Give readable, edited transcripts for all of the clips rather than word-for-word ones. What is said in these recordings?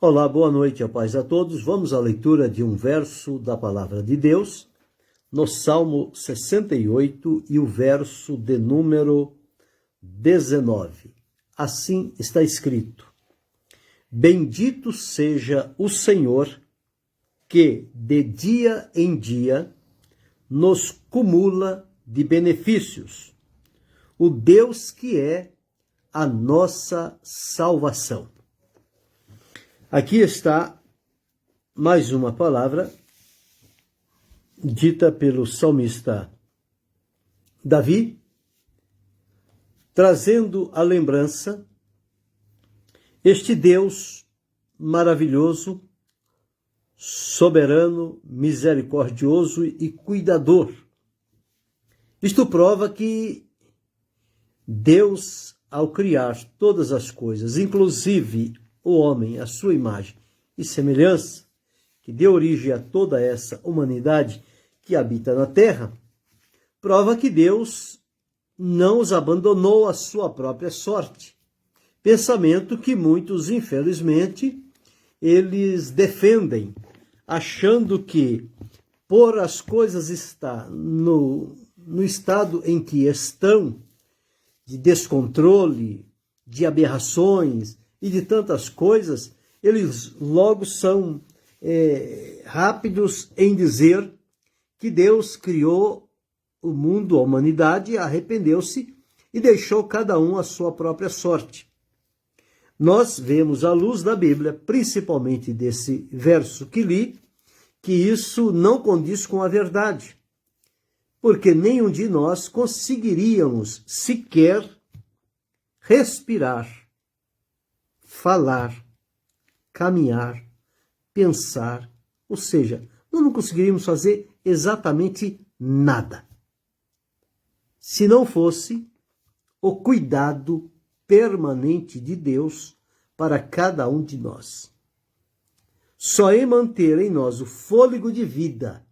Olá, boa noite, a paz a todos. Vamos à leitura de um verso da Palavra de Deus, no Salmo 68 e o verso de número 19. Assim está escrito: Bendito seja o Senhor, que de dia em dia nos cumula de benefícios, o Deus que é a nossa salvação. Aqui está mais uma palavra dita pelo salmista Davi, trazendo à lembrança este Deus maravilhoso, soberano, misericordioso e cuidador. Isto prova que Deus, ao criar todas as coisas, inclusive o homem, a sua imagem e semelhança, que deu origem a toda essa humanidade que habita na terra, prova que Deus não os abandonou à sua própria sorte. Pensamento que muitos, infelizmente, eles defendem, achando que, por as coisas estar no estado em que estão, de descontrole, de aberrações e de tantas coisas, eles logo são rápidos em dizer que Deus criou o mundo, a humanidade, arrependeu-se e deixou cada um a sua própria sorte. Nós vemos à luz da Bíblia, principalmente desse verso que li, que isso não condiz com a verdade, porque nenhum de nós conseguiríamos sequer respirar, falar, caminhar, pensar, ou seja, nós não conseguiríamos fazer exatamente nada, se não fosse o cuidado permanente de Deus para cada um de nós. Só em manter em nós o fôlego de vida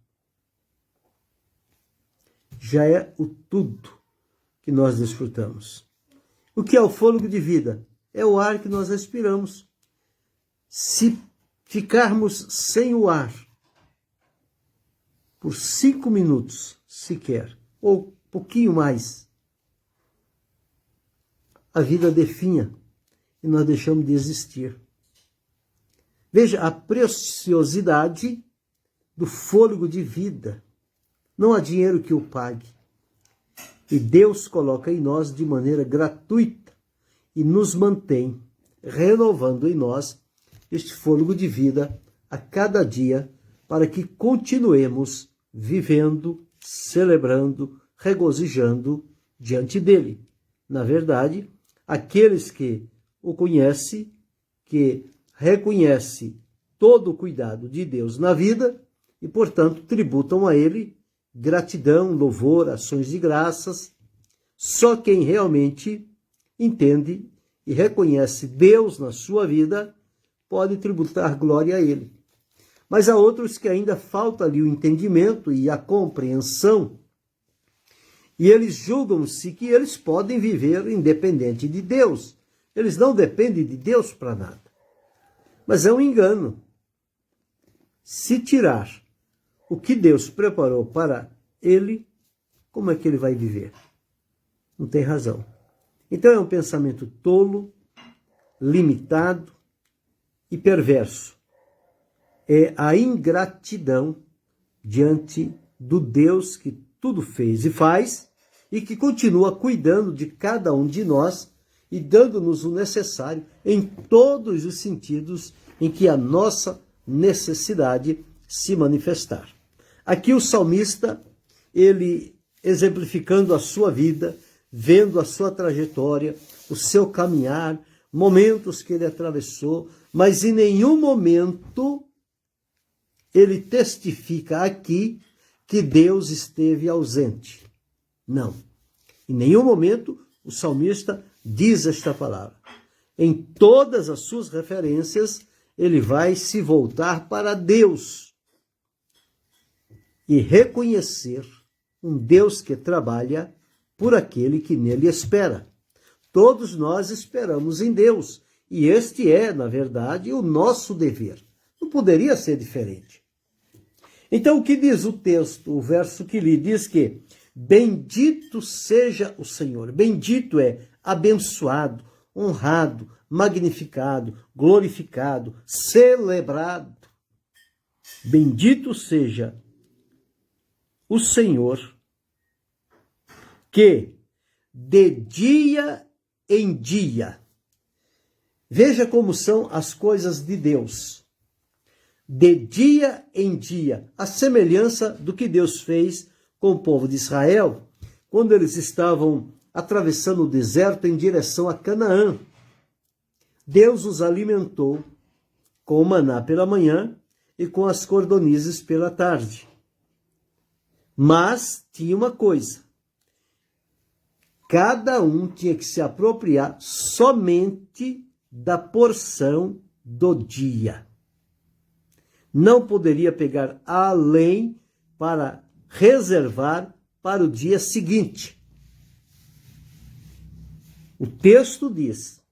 já é o tudo que nós desfrutamos. O que é o fôlego de vida? É o ar que nós respiramos. Se ficarmos sem o ar por 5 minutos sequer, ou pouquinho mais, a vida definha e nós deixamos de existir. Veja a preciosidade do fôlego de vida. Não há dinheiro que o pague. E Deus coloca em nós de maneira gratuita e nos mantém renovando em nós este fôlego de vida a cada dia, para que continuemos vivendo, celebrando, regozijando diante dele. Na verdade, aqueles que o conhecem, que reconhecem todo o cuidado de Deus na vida e, portanto, tributam a ele gratidão, louvor, ações de graças. Só quem realmente entende e reconhece Deus na sua vida pode tributar glória a ele. Mas há outros que ainda falta ali o entendimento e a compreensão, e eles julgam-se que eles podem viver independente de Deus. Eles não dependem de Deus para nada. Mas é um engano. Se tirar o que Deus preparou para ele, como é que ele vai viver? Não tem razão. Então é um pensamento tolo, limitado e perverso. É a ingratidão diante do Deus que tudo fez e faz e que continua cuidando de cada um de nós e dando-nos o necessário em todos os sentidos em que a nossa necessidade se manifestar. Aqui o salmista, ele exemplificando a sua vida, vendo a sua trajetória, o seu caminhar, momentos que ele atravessou, mas em nenhum momento ele testifica aqui que Deus esteve ausente. Não. Em nenhum momento o salmista diz esta palavra. Em todas as suas referências, ele vai se voltar para Deus e reconhecer um Deus que trabalha por aquele que nele espera. Todos nós esperamos em Deus E este é, na verdade, o nosso dever. Não poderia ser diferente. Então, o que diz o texto, o verso que li, diz que bendito seja o Senhor. Bendito é abençoado, honrado, magnificado, glorificado, celebrado. Bendito seja o Senhor, que de dia em dia, veja como são as coisas de Deus, de dia em dia, a semelhança do que Deus fez com o povo de Israel, quando eles estavam atravessando o deserto em direção a Canaã. Deus os alimentou com o maná pela manhã e com as cordonizes pela tarde. Mas tinha uma coisa: cada um tinha que se apropriar somente da porção do dia. Não poderia pegar além para reservar para o dia seguinte. O texto diz: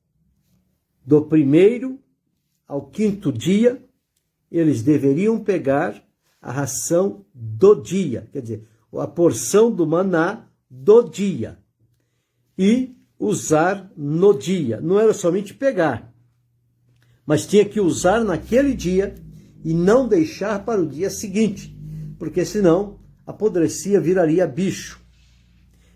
do 1º ao 5º dia, eles deveriam pegar a ração do dia, quer dizer, a porção do maná do dia, e usar no dia. Não era somente pegar, mas tinha que usar naquele dia e não deixar para o dia seguinte, porque senão apodrecia, viraria bicho.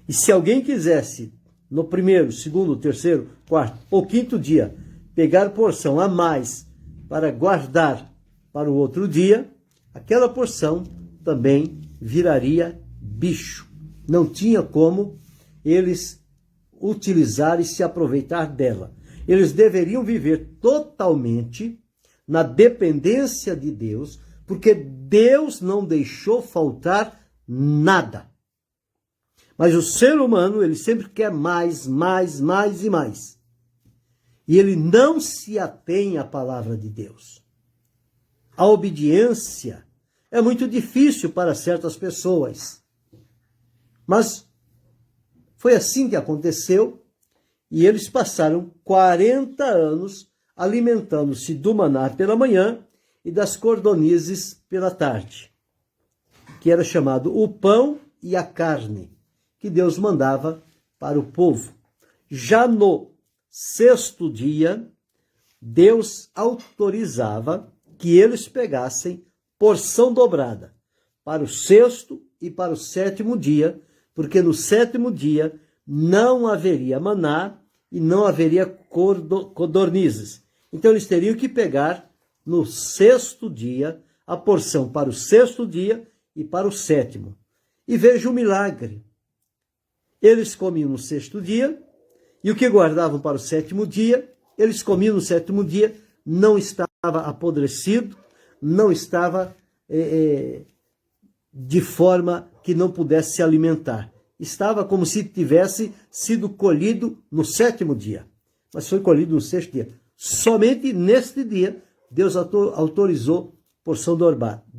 E se alguém quisesse, no 1º, 2º, 3º, 4º ou 5º dia, pegar porção a mais para guardar para o outro dia, aquela porção também viraria bicho. Não tinha como eles utilizar e se aproveitar dela. Eles deveriam viver totalmente na dependência de Deus, porque Deus não deixou faltar nada. Mas o ser humano, ele sempre quer mais, mais, mais e mais. E ele não se atém à palavra de Deus. A obediência é muito difícil para certas pessoas. Mas foi assim que aconteceu, e eles passaram 40 anos alimentando-se do maná pela manhã e das cordonizes pela tarde, que era chamado o pão e a carne, que Deus mandava para o povo. Já no 6º dia, Deus autorizava que eles pegassem porção dobrada para o 6º e para o 7º dia, porque no 7º dia não haveria maná e não haveria codornizes. Então eles teriam que pegar no 6º dia a porção para o 6º dia e para o 7º. E veja o milagre. Eles comiam no 6º dia, e o que guardavam para o 7º dia, eles comiam no 7º dia, não estava apodrecido, não estava de forma que não pudesse se alimentar. Estava como se tivesse sido colhido no 7º dia, mas foi colhido no 6º dia. Somente neste dia, Deus autorizou porção dobrada.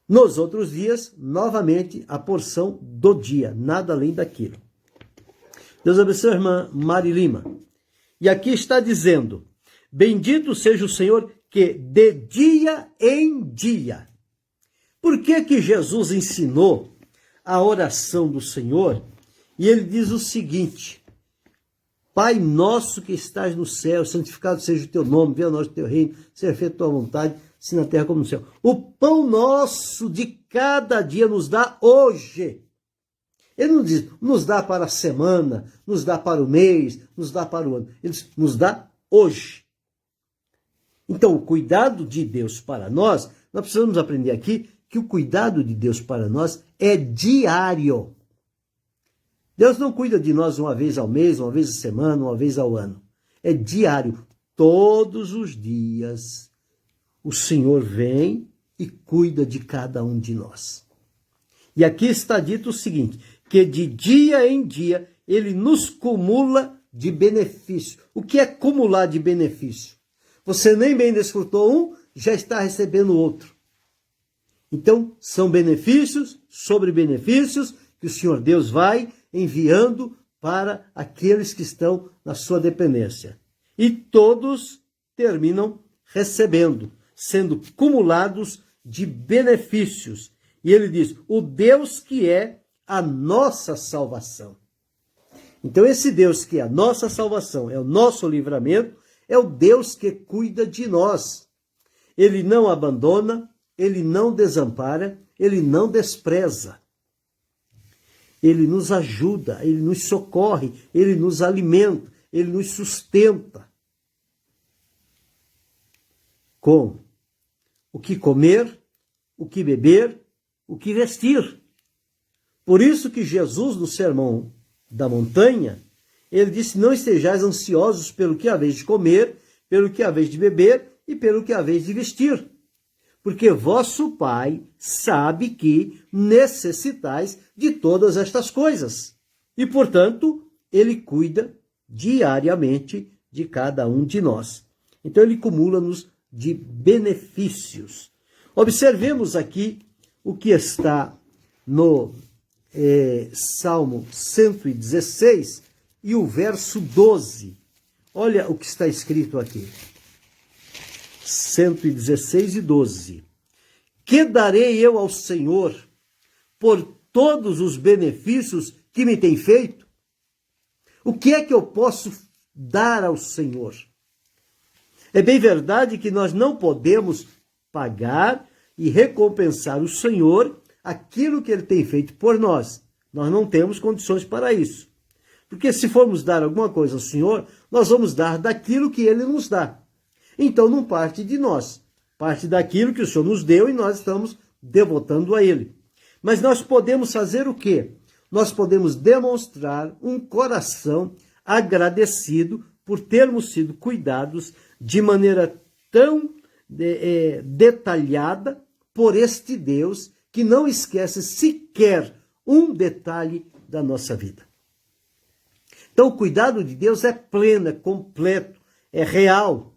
Nos outros dias, novamente, a porção do dia, nada além daquilo. Deus abençoe a irmã Mari Lima. E aqui está dizendo: bendito seja o Senhor que de dia em dia. Por que Jesus ensinou a oração do Senhor? E ele diz o seguinte: Pai nosso que estás no céu, santificado seja o teu nome, venha a nós o teu reino, seja feita a tua vontade, assim na terra como no céu. O pão nosso de cada dia nos dá hoje. Ele não diz, nos dá para a semana, nos dá para o mês, nos dá para o ano. Ele diz, nos dá hoje. Então, o cuidado de Deus para nós precisamos aprender aqui que o cuidado de Deus para nós é diário. Deus não cuida de nós uma vez ao mês, uma vez a semana, uma vez ao ano. É diário. Todos os dias o Senhor vem e cuida de cada um de nós. E aqui está dito o seguinte, que de dia em dia ele nos cumula de benefício. O que é cumular de benefício? Você nem bem desfrutou um, já está recebendo outro. Então, são benefícios sobre benefícios que o Senhor Deus vai enviando para aqueles que estão na sua dependência. E todos terminam recebendo, sendo cumulados de benefícios. E ele diz, o Deus que é a nossa salvação. Então esse Deus que é a nossa salvação, é o nosso livramento, é o Deus que cuida de nós. Ele não abandona, ele não desampara, ele não despreza. Ele nos ajuda, ele nos socorre, ele nos alimenta, ele nos sustenta. Com o que comer, o que beber, o que vestir. Por isso que Jesus, no Sermão da Montanha, ele disse, não estejais ansiosos pelo que haveis de comer, pelo que haveis de beber e pelo que haveis de vestir. Porque vosso Pai sabe que necessitais de todas estas coisas. E, portanto, ele cuida diariamente de cada um de nós. Então, ele cumula-nos de benefícios. Observemos aqui o que está no Salmo 116 e o verso 12. Olha o que está escrito aqui. 116 e 12. Que darei eu ao Senhor por todos os benefícios que me tem feito? O que é que eu posso dar ao Senhor? É bem verdade que nós não podemos pagar e recompensar o Senhor aquilo que ele tem feito por nós. Nós não temos condições para isso. Porque se formos dar alguma coisa ao Senhor, nós vamos dar daquilo que ele nos dá. Então não parte de nós, parte daquilo que o Senhor nos deu e nós estamos devotando a ele. Mas nós podemos fazer o quê? Nós podemos demonstrar um coração agradecido por termos sido cuidados de maneira tão detalhada por este Deus que não esquece sequer um detalhe da nossa vida. Então o cuidado de Deus é pleno, é completo, é real,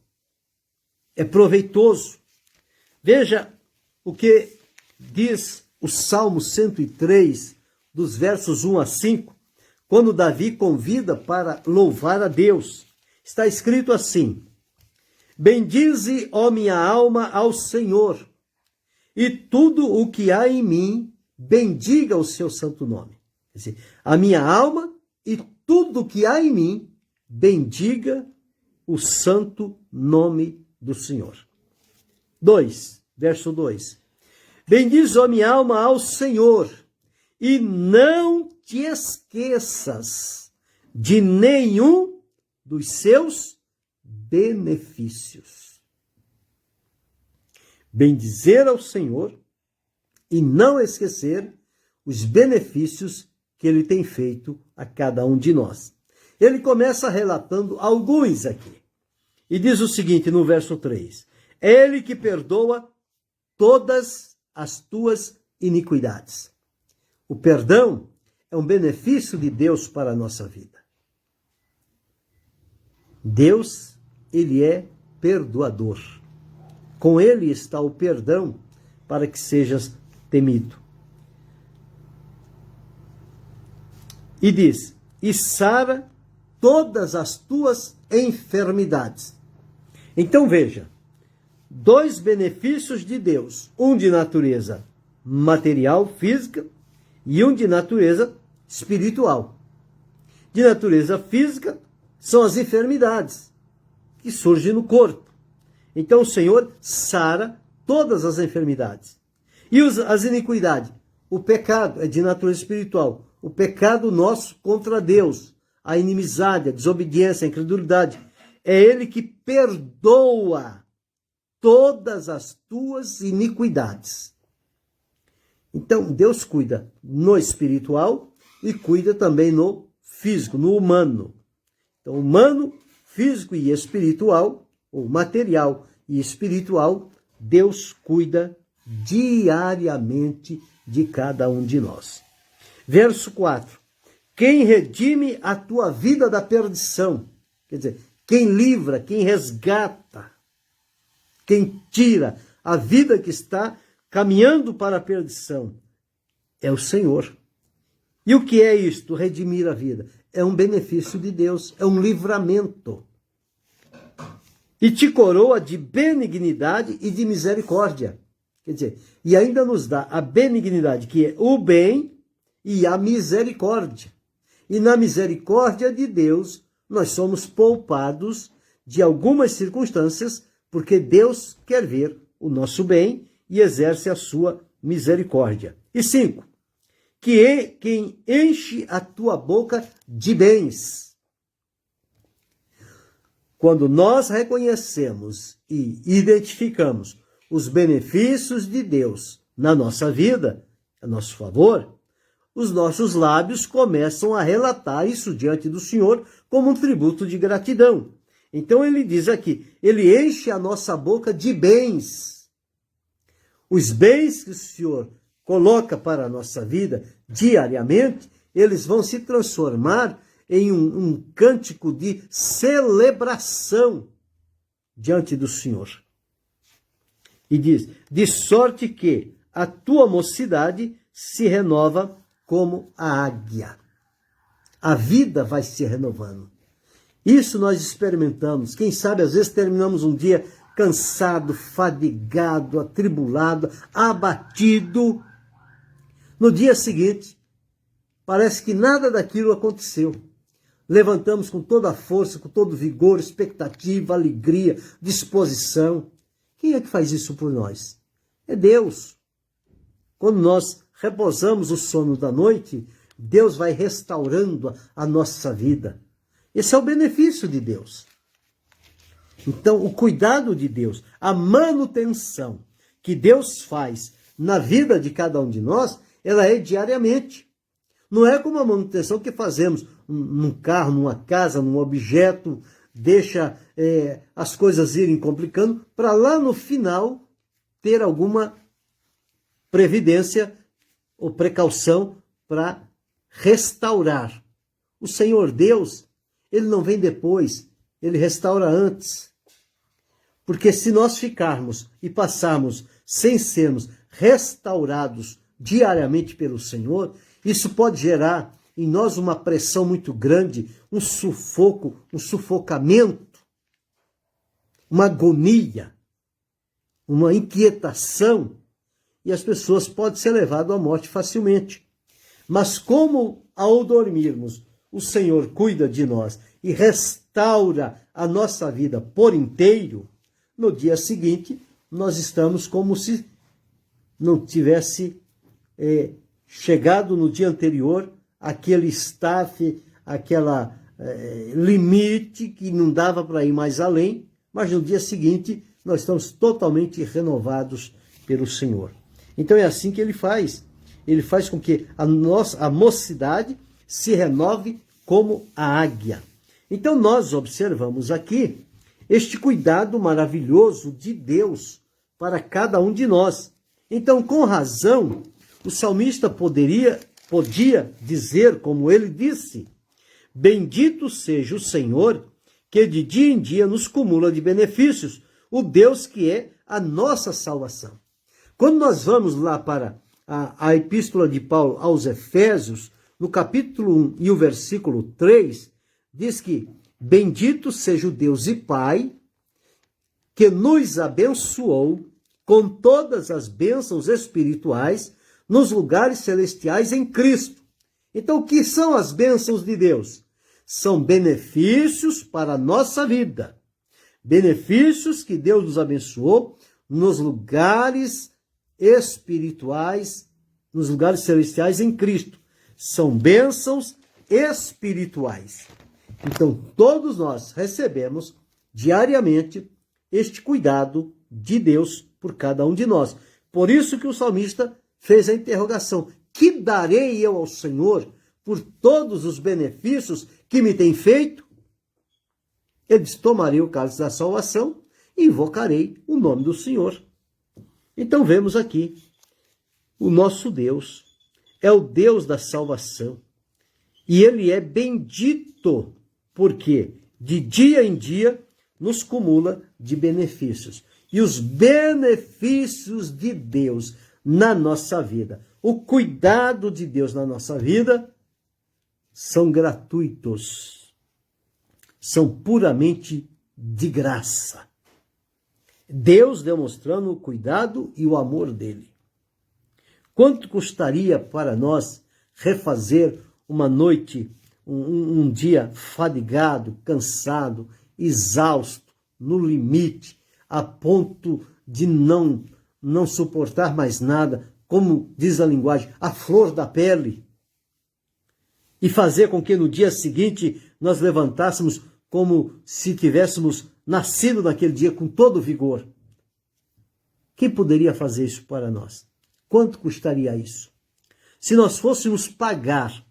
é proveitoso. Veja o que diz o Salmo 103, dos versos 1 a 5, quando Davi convida para louvar a Deus. Está escrito assim, bendize, ó minha alma, ao Senhor, e tudo o que há em mim, bendiga o seu santo nome. Quer dizer, a minha alma e tudo o que há em mim, bendiga o santo nome do Senhor. 2, verso 2. Bendiz, ó minha alma, ao Senhor, e não te esqueças de nenhum dos seus benefícios. Bendizer ao Senhor e não esquecer os benefícios que ele tem feito a cada um de nós. Ele começa relatando alguns aqui. E diz o seguinte no verso 3. É ele que perdoa todas as tuas iniquidades. O perdão é um benefício de Deus para a nossa vida. Deus, ele é perdoador. Com ele está o perdão para que sejas temido. E diz, e sara todas as tuas enfermidades. Então veja, dois benefícios de Deus, um de natureza material, física, e um de natureza espiritual. De natureza física são as enfermidades que surgem no corpo. Então o Senhor sara todas as enfermidades. E as iniquidades, o pecado é de natureza espiritual. O pecado nosso contra Deus, a inimizade, a desobediência, a incredulidade. É ele que perdoa todas as tuas iniquidades. Então, Deus cuida no espiritual e cuida também no físico, no humano. Então, humano, físico e espiritual, ou material e espiritual, Deus cuida diariamente de cada um de nós. Verso 4. Quem redime a tua vida da perdição, quer dizer, quem livra, quem resgata, quem tira a vida que está caminhando para a perdição, é o Senhor. E o que é isto, redimir a vida? é um benefício de Deus, é um livramento. E te coroa de benignidade e de misericórdia. Quer dizer, e ainda nos dá a benignidade, que é o bem, e a misericórdia. E na misericórdia de Deus, nós somos poupados de algumas circunstâncias, porque Deus quer ver o nosso bem e exerce a sua misericórdia. E 5, que é quem enche a tua boca de bens. Quando nós reconhecemos e identificamos os benefícios de Deus na nossa vida, a nosso favor, os nossos lábios começam a relatar isso diante do Senhor como um tributo de gratidão. Então ele diz aqui, ele enche a nossa boca de bens. Os bens que o Senhor coloca para a nossa vida diariamente, eles vão se transformar em um cântico de celebração diante do Senhor. E diz, de sorte que a tua mocidade se renova como a águia. A vida vai se renovando. Isso nós experimentamos. Quem sabe, às vezes, terminamos um dia cansado, fadigado, atribulado, abatido. No dia seguinte, parece que nada daquilo aconteceu. Levantamos com toda a força, com todo vigor, expectativa, alegria, disposição. Quem é que faz isso por nós? É Deus. Quando nós repousamos o sono da noite, Deus vai restaurando a nossa vida. Esse é o benefício de Deus. Então, o cuidado de Deus, a manutenção que Deus faz na vida de cada um de nós, ela é diariamente. Não é como a manutenção que fazemos num carro, numa casa, num objeto, deixa as coisas irem complicando, para lá no final ter alguma previdência ou precaução para restaurar. O Senhor Deus, ele não vem depois, ele restaura antes. Porque se nós ficarmos e passarmos sem sermos restaurados diariamente pelo Senhor, isso pode gerar em nós uma pressão muito grande, um sufoco, um sufocamento, uma agonia, uma inquietação, e as pessoas podem ser levadas à morte facilmente. Mas como ao dormirmos, o Senhor cuida de nós e restaura a nossa vida por inteiro, no dia seguinte nós estamos como se não tivesse chegado no dia anterior aquele staff, aquela limite que não dava para ir mais além, mas no dia seguinte nós estamos totalmente renovados pelo Senhor. Então é assim que ele faz. Ele faz com que a mocidade se renove como a águia. Então nós observamos aqui este cuidado maravilhoso de Deus para cada um de nós. Então, com razão, o salmista podia dizer, como ele disse, bendito seja o Senhor, que de dia em dia nos cumula de benefícios, o Deus que é a nossa salvação. Quando nós vamos lá para a epístola de Paulo aos Efésios, no capítulo 1 e o versículo 3, diz que bendito seja o Deus e Pai, que nos abençoou com todas as bênçãos espirituais nos lugares celestiais em Cristo. Então, o que são as bênçãos de Deus? São benefícios para a nossa vida. Benefícios que Deus nos abençoou nos lugares espirituais, nos lugares celestiais em Cristo. São bênçãos espirituais. Então, todos nós recebemos diariamente este cuidado de Deus por cada um de nós. Por isso que o salmista fez a interrogação: que darei eu ao Senhor por todos os benefícios que me tem feito? Ele diz: tomarei o cálice da salvação e invocarei o nome do Senhor. Então vemos aqui, o nosso Deus é o Deus da salvação. E ele é bendito, porque de dia em dia nos cumula de benefícios. E os benefícios de Deus na nossa vida, o cuidado de Deus na nossa vida, são gratuitos, são puramente de graça. Deus demonstrando o cuidado e o amor dele. Quanto custaria para nós refazer uma noite, um dia fadigado, cansado, exausto, no limite, a ponto de não suportar mais nada, como diz a linguagem, a flor da pele, e fazer com que no dia seguinte nós levantássemos como se tivéssemos nascido naquele dia com todo vigor? Quem poderia fazer isso para nós? Quanto custaria isso? Se nós fôssemos pagar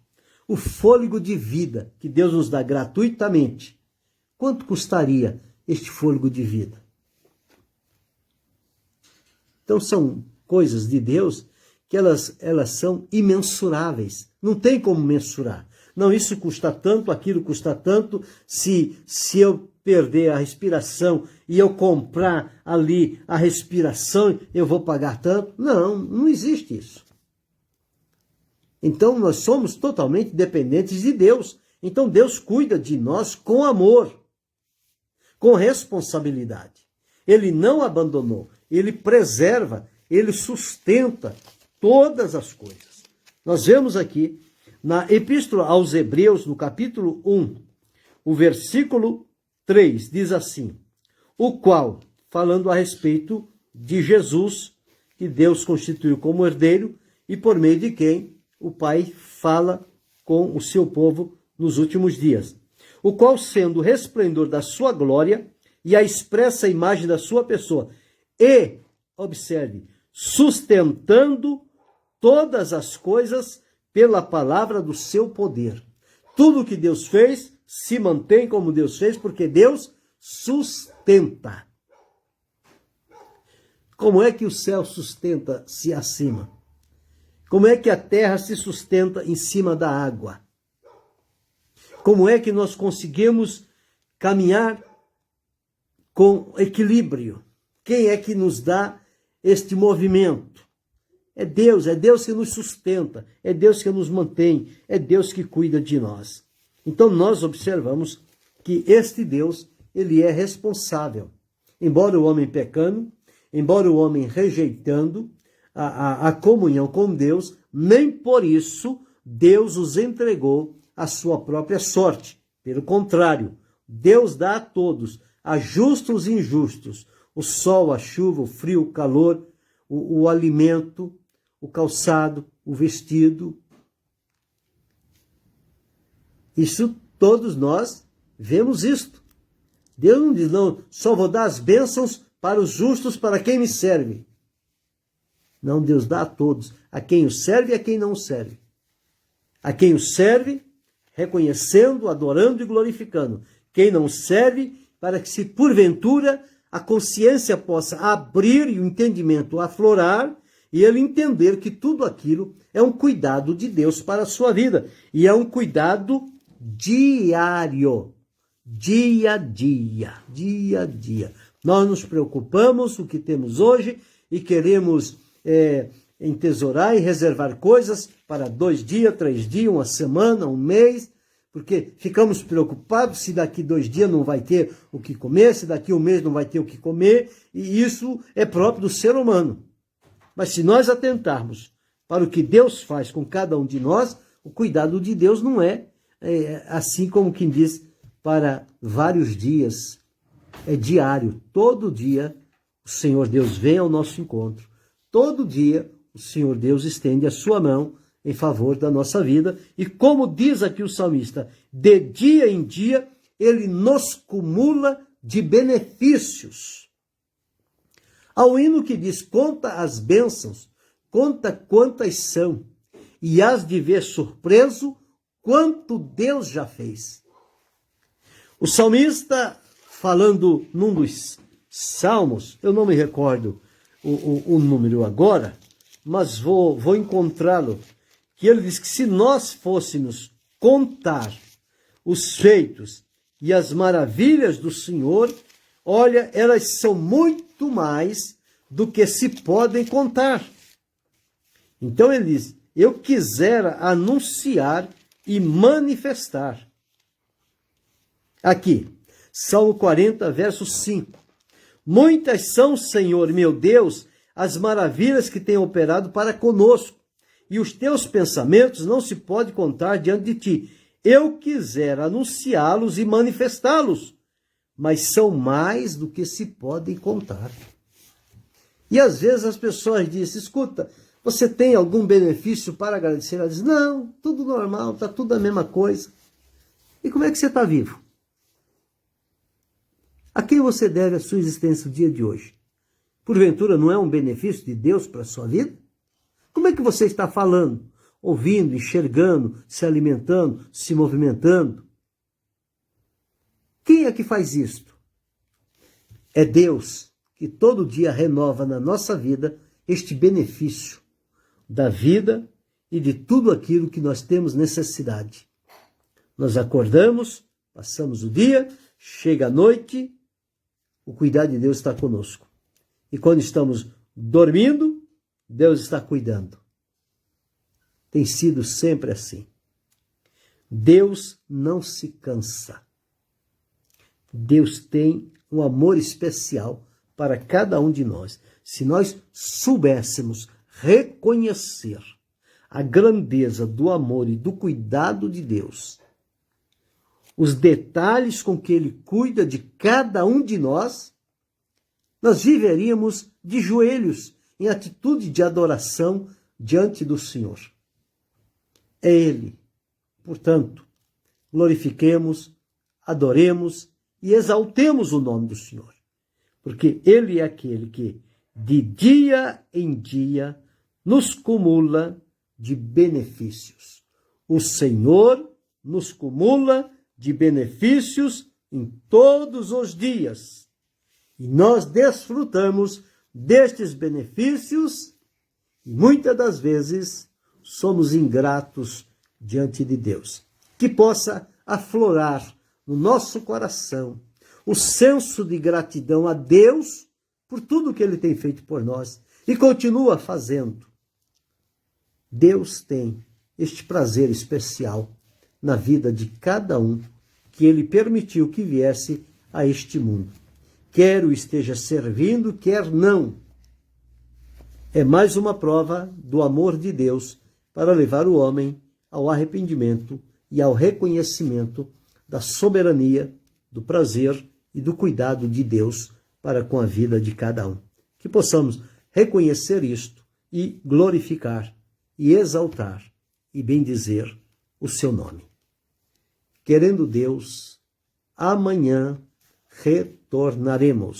o fôlego de vida que Deus nos dá gratuitamente, quanto custaria este fôlego de vida? Então são coisas de Deus que elas são imensuráveis. Não tem como mensurar. Não, isso custa tanto, aquilo custa tanto. Se eu perder a respiração e eu comprar ali a respiração, eu vou pagar tanto. Não existe isso. Então nós somos totalmente dependentes de Deus. Então Deus cuida de nós com amor, com responsabilidade. Ele não abandonou, ele preserva, ele sustenta todas as coisas. Nós vemos aqui na Epístola aos Hebreus, no capítulo 1, o versículo 3, diz assim: o qual, falando a respeito de Jesus, que Deus constituiu como herdeiro e por meio de quem o Pai fala com o seu povo nos últimos dias. O qual, sendo o resplendor da sua glória e a expressa imagem da sua pessoa, e, observe, sustentando todas as coisas pela palavra do seu poder. Tudo que Deus fez se mantém como Deus fez, porque Deus sustenta. Como é que o céu sustenta-se acima? Como é que a terra se sustenta em cima da água? Como é que nós conseguimos caminhar com equilíbrio? Quem é que nos dá este movimento? É Deus que nos sustenta, é Deus que nos mantém, é Deus que cuida de nós. Então nós observamos que este Deus, ele é responsável. Embora o homem pecando, embora o homem rejeitando a comunhão com Deus, nem por isso Deus os entregou à sua própria sorte. Pelo contrário, Deus dá a todos, a justos e injustos, o sol, a chuva, o frio, o calor, o alimento, o calçado, o vestido. Isso todos nós vemos isto. Deus não diz, não, só vou dar as bênçãos para os justos, para quem me serve. Não, Deus dá a todos, a quem o serve e a quem não o serve. A quem o serve, reconhecendo, adorando e glorificando. Quem não serve, para que se porventura a consciência possa abrir e o entendimento aflorar e ele entender que tudo aquilo é um cuidado de Deus para a sua vida. E é um cuidado diário, dia a dia. Nós nos preocupamos com o que temos hoje e queremos entesourar e reservar coisas para 2 dias, 3 dias, uma semana, um mês, porque ficamos preocupados se daqui 2 dias não vai ter o que comer, se daqui um mês não vai ter o que comer, e isso é próprio do ser humano. Mas se nós atentarmos para o que Deus faz com cada um de nós, o cuidado de Deus não é assim como quem diz, para vários dias, é diário. Todo dia o Senhor Deus vem ao nosso encontro. Todo dia o Senhor Deus estende a sua mão em favor da nossa vida. E como diz aqui o salmista, de dia em dia ele nos cumula de benefícios. Ao hino que diz, conta as bênçãos, conta quantas são, e hás de ver surpreso quanto Deus já fez. O salmista, falando num dos salmos, eu não me recordo o número agora, mas vou encontrá-lo, que ele diz que se nós fôssemos contar os feitos e as maravilhas do Senhor, olha, elas são muito mais do que se podem contar. Então ele diz, eu quisera anunciar e manifestar. Aqui, Salmo 40, verso 5. Muitas são, Senhor, meu Deus, as maravilhas que tem operado para conosco, e os teus pensamentos não se pode contar diante de ti. Eu quisera anunciá-los e manifestá-los, mas são mais do que se podem contar. E às vezes as pessoas dizem, escuta, você tem algum benefício para agradecer? Ela diz, não, tudo normal, está tudo a mesma coisa. E como é que você está vivo? A quem você deve a sua existência no dia de hoje? Porventura não é um benefício de Deus para a sua vida? Como é que você está falando, ouvindo, enxergando, se alimentando, se movimentando? Quem é que faz isto? É Deus que todo dia renova na nossa vida este benefício da vida e de tudo aquilo que nós temos necessidade. Nós acordamos, passamos o dia, chega a noite, o cuidado de Deus está conosco. E quando estamos dormindo, Deus está cuidando. Tem sido sempre assim. Deus não se cansa. Deus tem um amor especial para cada um de nós. Se nós soubéssemos reconhecer a grandeza do amor e do cuidado de Deus, os detalhes com que Ele cuida de cada um de nós, nós viveríamos de joelhos, em atitude de adoração diante do Senhor. É Ele. Portanto, glorifiquemos, adoremos e exaltemos o nome do Senhor. Porque Ele é aquele que, de dia em dia, nos cumula de benefícios. O Senhor nos cumula de benefícios em todos os dias. E nós desfrutamos destes benefícios e muitas das vezes somos ingratos diante de Deus. Que possa aflorar no nosso coração o senso de gratidão a Deus por tudo que Ele tem feito por nós e continua fazendo. Deus tem este prazer especial na vida de cada um que Ele permitiu que viesse a este mundo. Quer o esteja servindo, quer não. É mais uma prova do amor de Deus para levar o homem ao arrependimento e ao reconhecimento da soberania, do prazer e do cuidado de Deus para com a vida de cada um. Que possamos reconhecer isto e glorificar e exaltar e bendizer o seu nome. Querendo Deus, amanhã retornaremos.